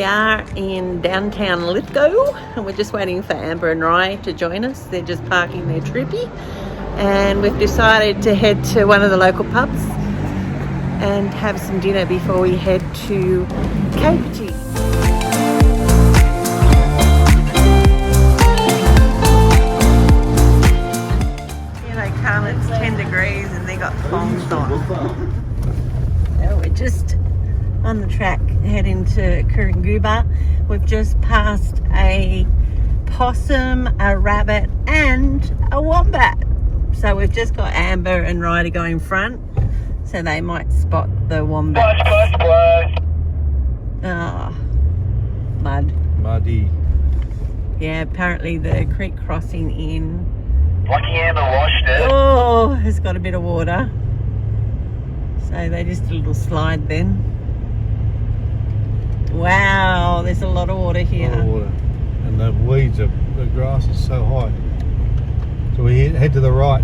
are in downtown Lithgow and we're just waiting for Amber and Rye to join us. They're just parking their Troopy and we've decided to head to one of the local pubs and have some dinner before we head to Campground. Here they come, it's 10 degrees and they got thongs on. So we're just on the track heading to Coorongooba. We've just passed a possum, a rabbit and a wombat. So we've just got Amber and Ryder going front so they might spot the wombat. Oh, mud. Muddy. Yeah, apparently the creek crossing in Lucky Amber washed it. Oh, has got a bit of water. So they just did a little slide then. Wow, there's a lot of water here. A lot of water. And the weeds, the grass is so high. So we head to the right.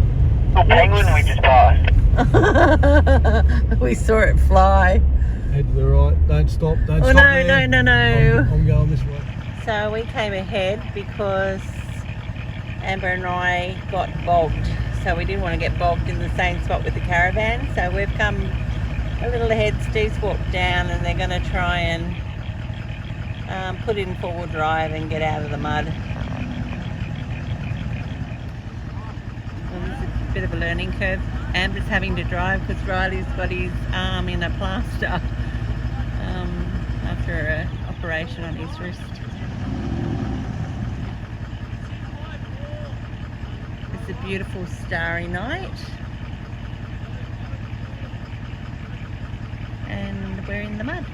The penguin we just passed. We saw it fly. Head to the right. Don't stop. Don't stop. Oh no, there. no. I'm going this way. So we came ahead because Amber and I got bogged. So we didn't want to get bogged in the same spot with the caravan. So we've come a little ahead. Steve's walked down and they're going to try and put in four-wheel drive and get out of the mud. Well, this is a bit of a learning curve. Amber's having to drive because Riley's got his arm in a plaster after an operation on his wrist. It's a beautiful starry night and we're in the mud.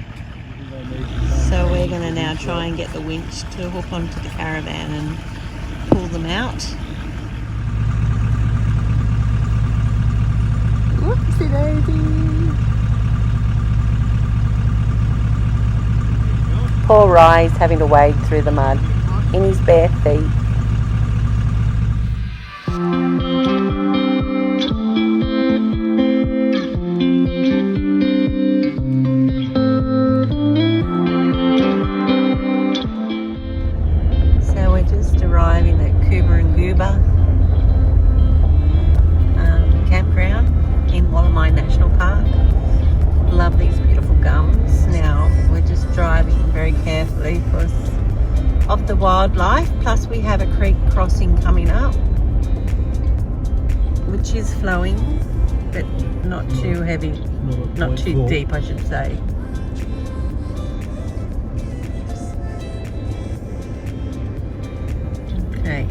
So we're going to now try and get the winch to hook onto the caravan and pull them out. Whoopsie daisy. Poor Rye's having to wade through the mud in his bare feet. Arriving at Coorongooba Campground in Wallamine National Park. Love these beautiful gums. Now we're just driving very carefully because of the wildlife, plus we have a creek crossing coming up which is flowing but not too heavy, not too deep I should say. Okay,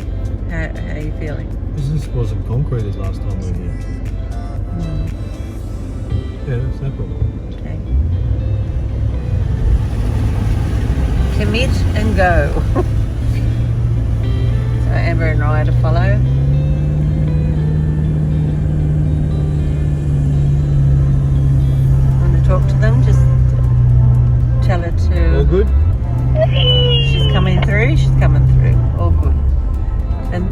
how are you feeling? This wasn't concrete as last time we were here. Yeah, that's no problem. Okay. Commit and go. So Amber and Rye to follow. Want to talk to them? Just tell her to... All good? She's coming through. She's coming through. All good. And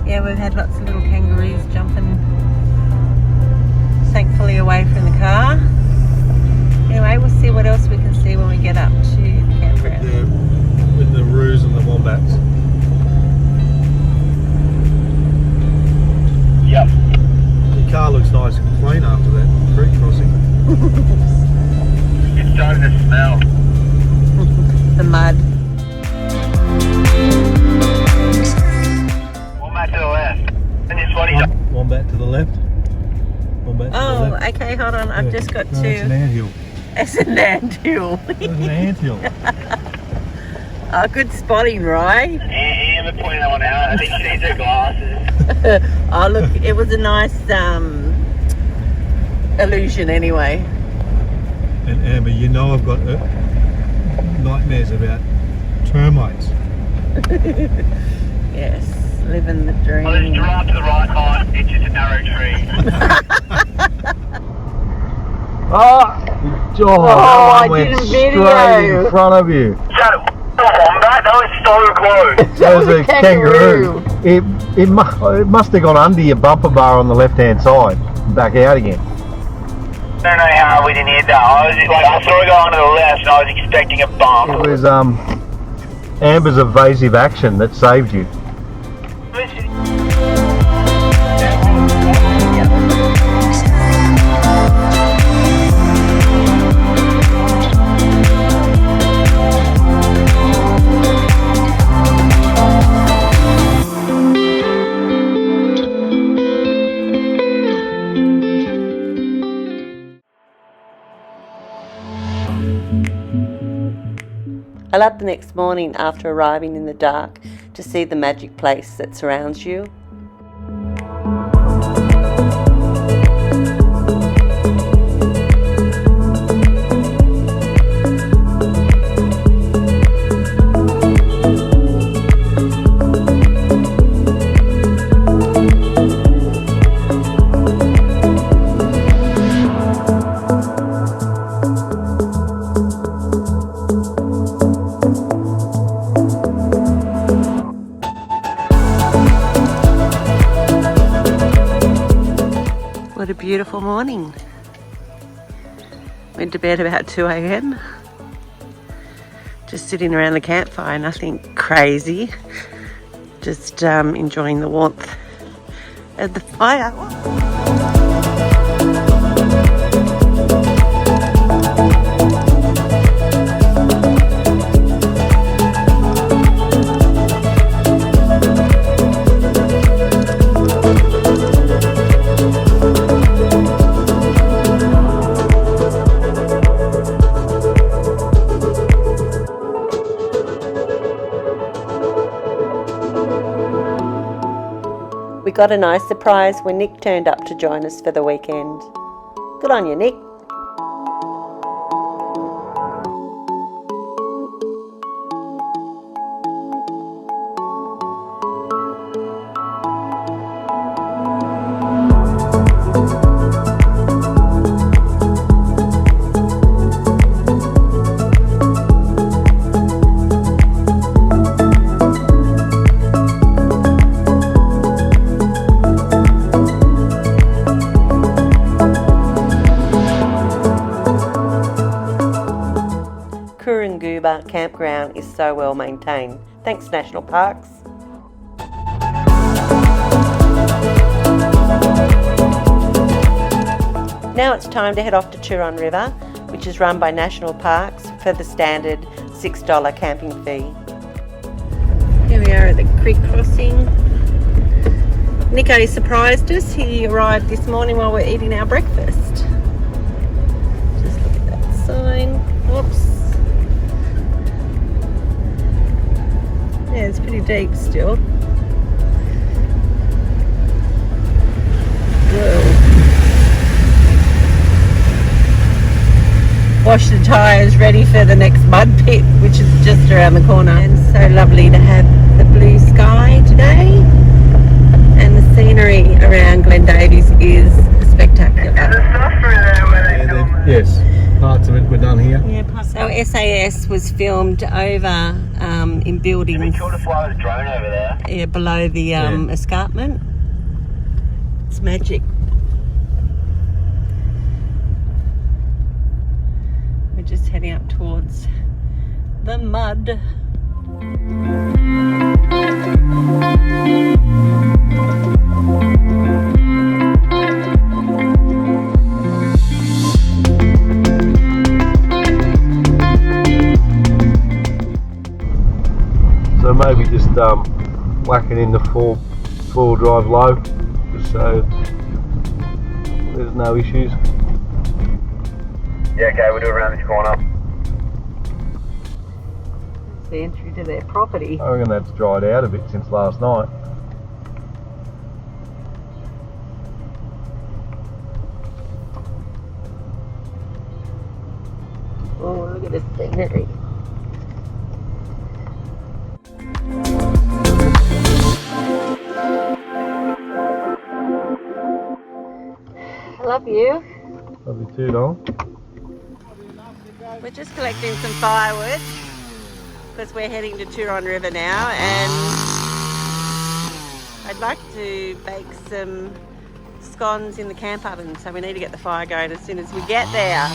yeah, we've had lots of little kangaroos jumping, thankfully away from the car. Anyway, we'll see what else we can see when we get up to the campground. With the roos and the wombats. Yep. The car looks nice and clean after that creek crossing. It's starting to smell. The mud. Wombat to the left. And this one is Wombat to the left. Wombat to the left. Okay, hold on. I've just got to... It's an anthill. It's an anthill. It's an anthill. Oh, good spotting, Rye. Amber pointing that one out. I think she needs her glasses. Oh, look, it was a nice illusion anyway. And Amber, you know I've got nightmares about termites. Yes, living the dream. Well, there's a giraffe to the right behind. It's just a narrow tree. I did a straight video. in front of you. That wombat, that was so close. That was a kangaroo. It must have gone under your bumper bar on the left hand side and back out again. don't know how we didn't hit that. I saw it go on to the left and I was expecting a bump. It was Amber's evasive action that saved you. I love the next morning after arriving in the dark to see the magic place that surrounds you. What a beautiful morning. Went to bed about 2 a.m. Just sitting around the campfire, nothing crazy. Just enjoying the warmth of the fire. We got a nice surprise when Nick turned up to join us for the weekend. Good on you, Nick. Coorongooba Campground is so well maintained. Thanks, National Parks. Now it's time to head off to Turon River, which is run by National Parks for the standard $6 camping fee. Here we are at the creek crossing. Nico surprised us. He arrived this morning while we're eating our breakfast. Just look at that sign. Whoops. Yeah, it's pretty deep still. Whoa. Wash the tyres, ready for the next mud pit, which is just around the corner. And so lovely to have the blue sky today. And the scenery around Glen Davies is spectacular. Yes, parts of it were done here. Yeah, so SAS was filmed over in buildings. It'd be cool to fly with a drone over there. Yeah, below the escarpment. It's magic. We're just heading up towards the mud. So maybe just whacking in the four drive low, just so there's no issues. Yeah, okay, we'll do it around this corner. It's the entry to their property. I reckon that's dried out a bit since last night. Oh, look at this scenery. I love you. Love you too, doll. We're just collecting some firewood because we're heading to Turon River now, and I'd like to bake some scones in the camp oven, so we need to get the fire going as soon as we get there.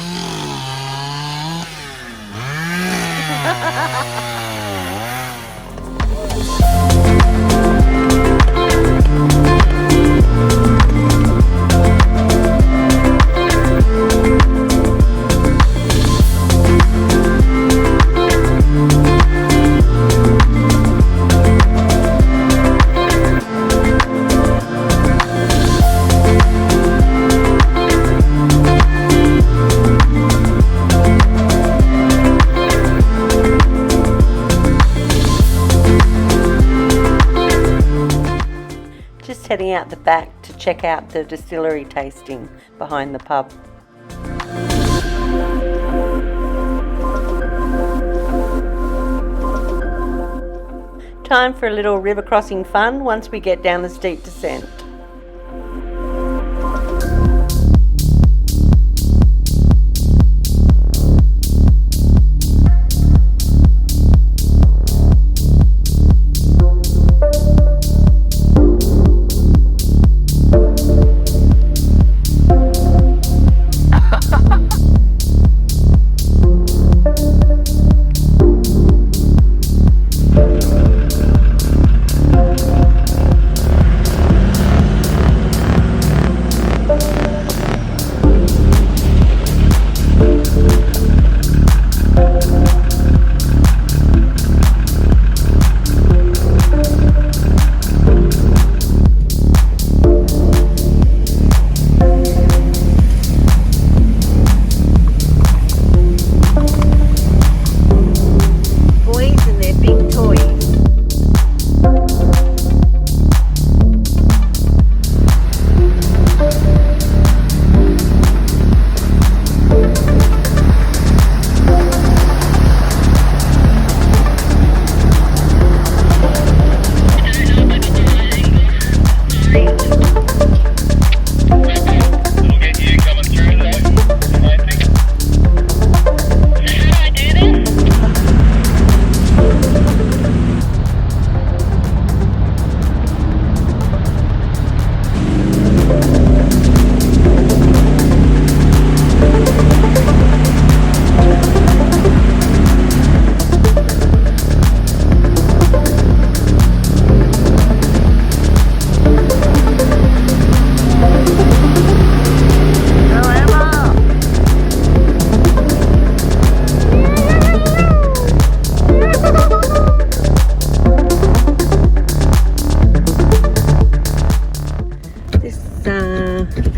Heading out the back to check out the distillery tasting behind the pub. Time for a little river crossing fun once we get down the steep descent.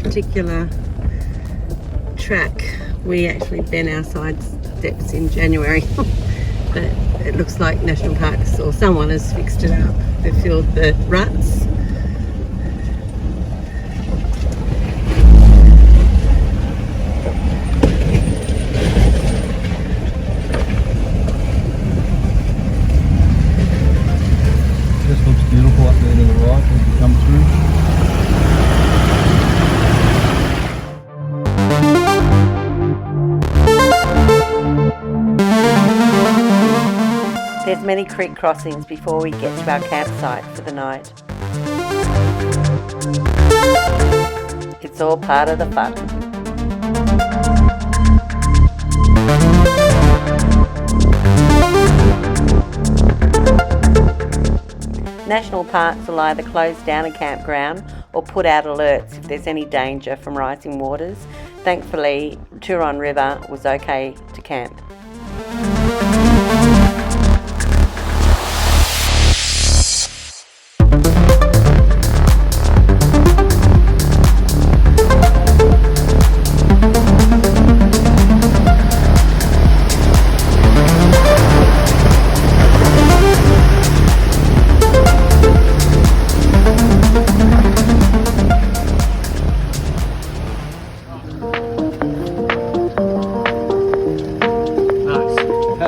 Particular track we actually bent our side steps in January but it looks like National Parks or someone has fixed it up. They've filled the ruts. This looks beautiful up there to the right as you come through. There's many creek crossings before we get to our campsite for the night. It's all part of the fun. National parks will either close down a campground or put out alerts if there's any danger from rising waters. Thankfully, Turon River was okay to camp.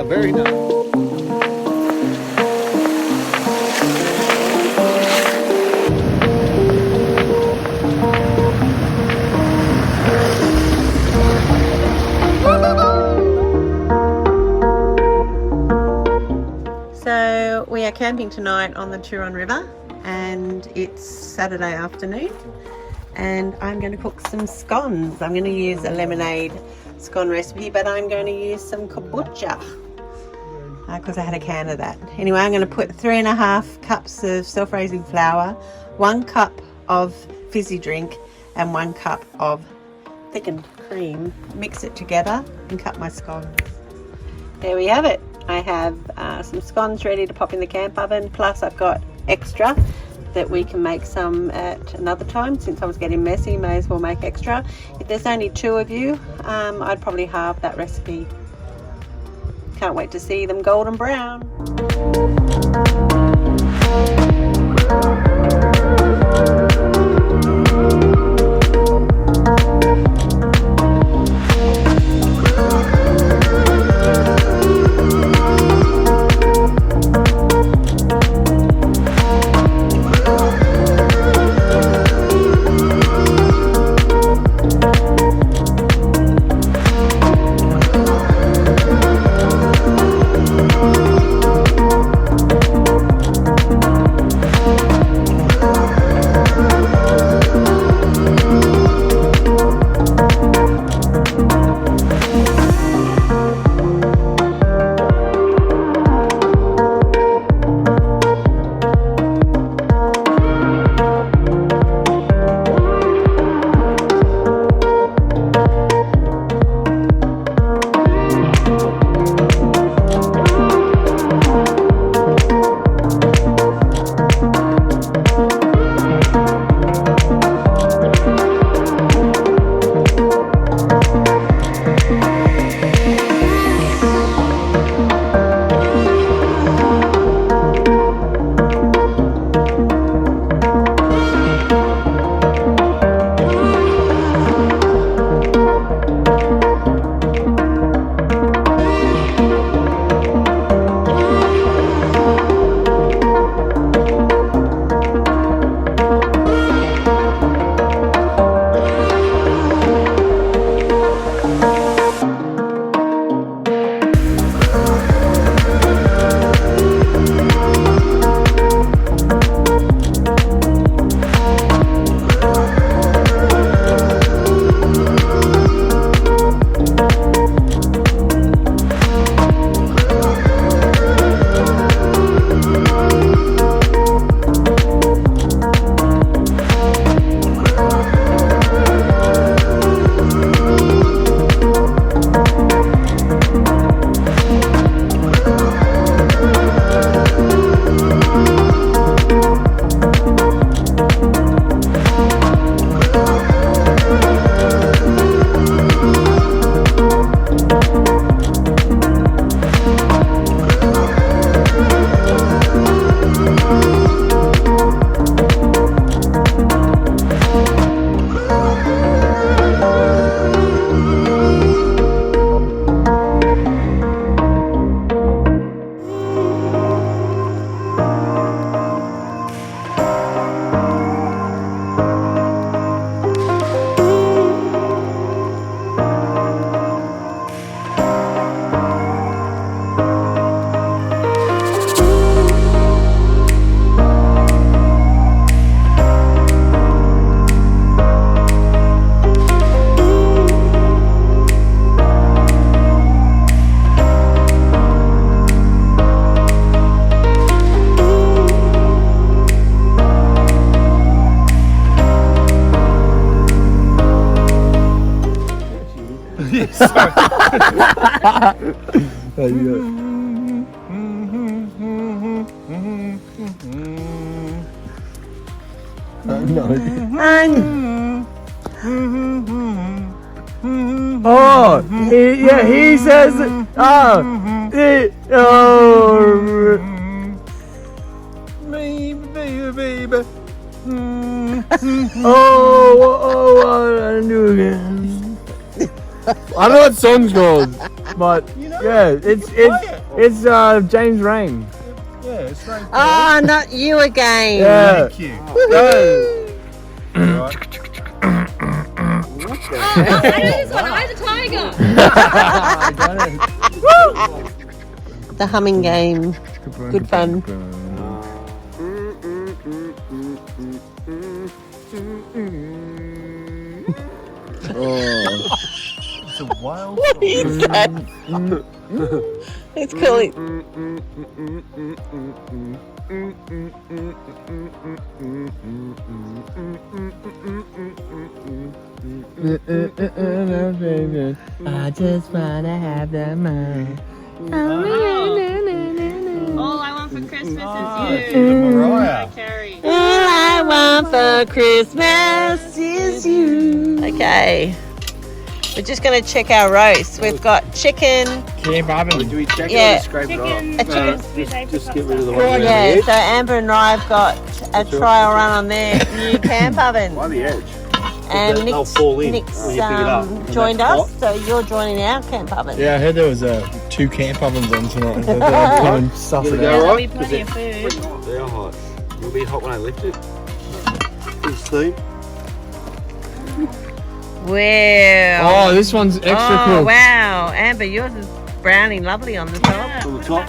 Very nice. So we are camping tonight on the Turon River and it's Saturday afternoon and I'm going to cook some scones. I'm going to use a lemonade scone recipe, but I'm going to use some kombucha because I had a can of that. Anyway, I'm going to put 3.5 cups of self-raising flour, 1 cup of fizzy drink, and 1 cup of thickened cream. Mix it together and cut my scones. There we have it. I have some scones ready to pop in the camp oven, plus I've got extra that we can make some at another time. Since I was getting messy, may as well make extra. If there's only 2 of you, I'd probably halve that recipe. Can't wait to see them golden brown. Oh, he says, baby. I do again. I don't know what song's called, but yeah, it's James Rain. Yeah, it's very Oh, not you again. Yeah. Thank you. I know this one. I'm the tiger. The humming game. Good fun. Oh. It's a wild. What is that? It's cool. I just wanna have that man. All I want for Christmas is you. Mariah. Carrie. All I want for Christmas is you. Okay. We're just going to check our roast. We've got chicken. Do we check Yeah. it or scrape it off? A chicken. Just get rid of the one around the Yeah, edge. so Amber and I have got a trial run on their new camp oven. Why the edge? And They'll Nick's, fall in Nick's when you pick it up. And joined that's us, so you're joining our camp oven. Yeah, I heard there was 2 camp ovens on tonight. They're come and suss You it gonna out. go There'll be right? plenty of food. They are hot. It'll be hot when I lift it. It's steam. Wow. Oh, this one's extra Oh, cool. wow. Amber, yours is browning lovely on the top. On the top.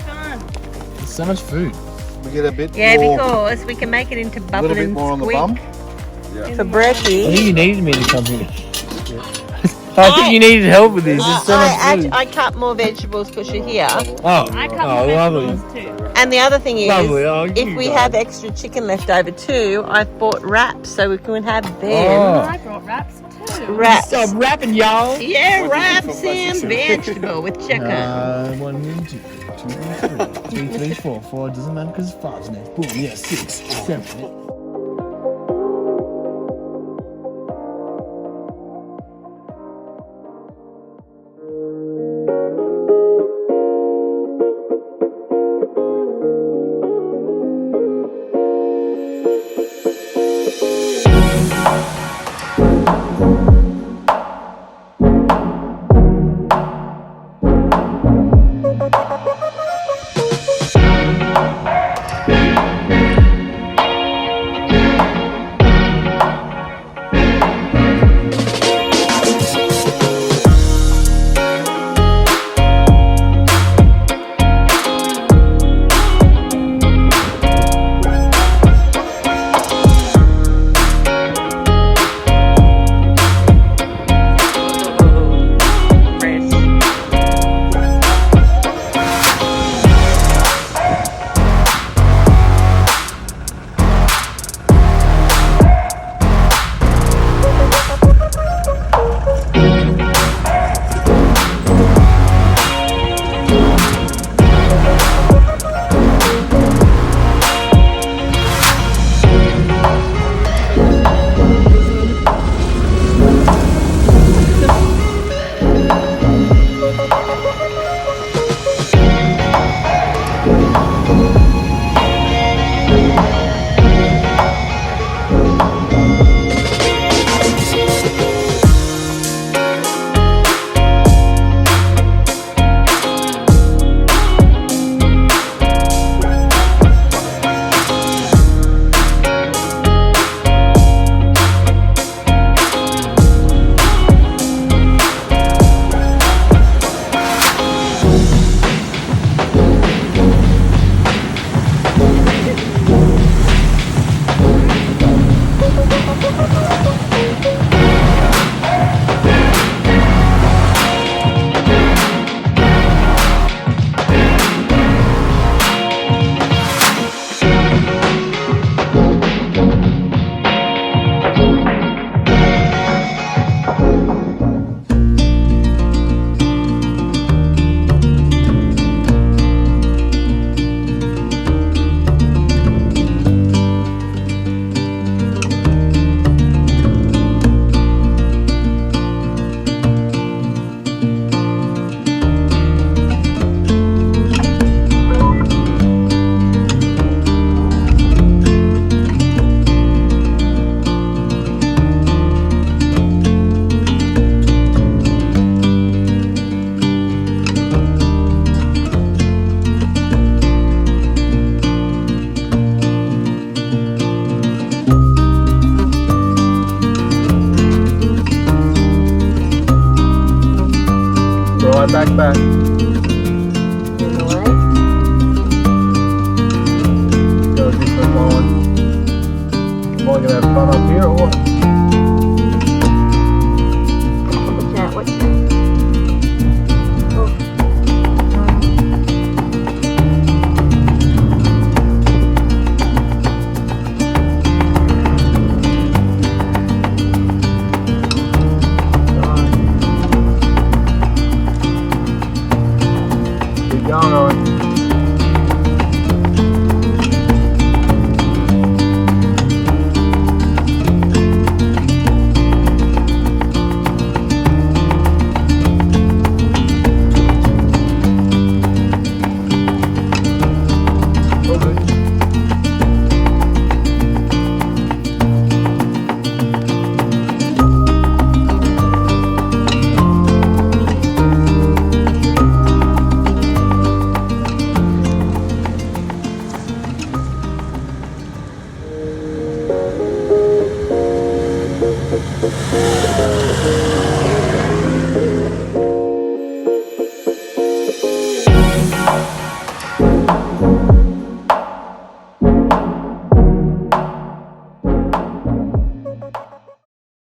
There's so much food. We get a bit Yeah, more. because we can make it into A bubble little bit and more on the squeak bum. for I think brekkie. you needed me to come here. I think you needed help with this. There's so much food. I cut more vegetables because you're here. Oh, I cut oh, my lovely. vegetables too. And the other thing is, Lovely. Oh, if you we go. have extra chicken left over too, I've bought wraps so we can have them. Oh. I brought wraps too. Wraps. Stop rapping, y'all. Yeah, wraps and vegetable with chicken. 1, 2, 3, 3, 4, 4. Doesn't matter because 5's next. Boom. Yeah, 6, 7. back. In the way. Go a different line. Am I going to have fun up here or what?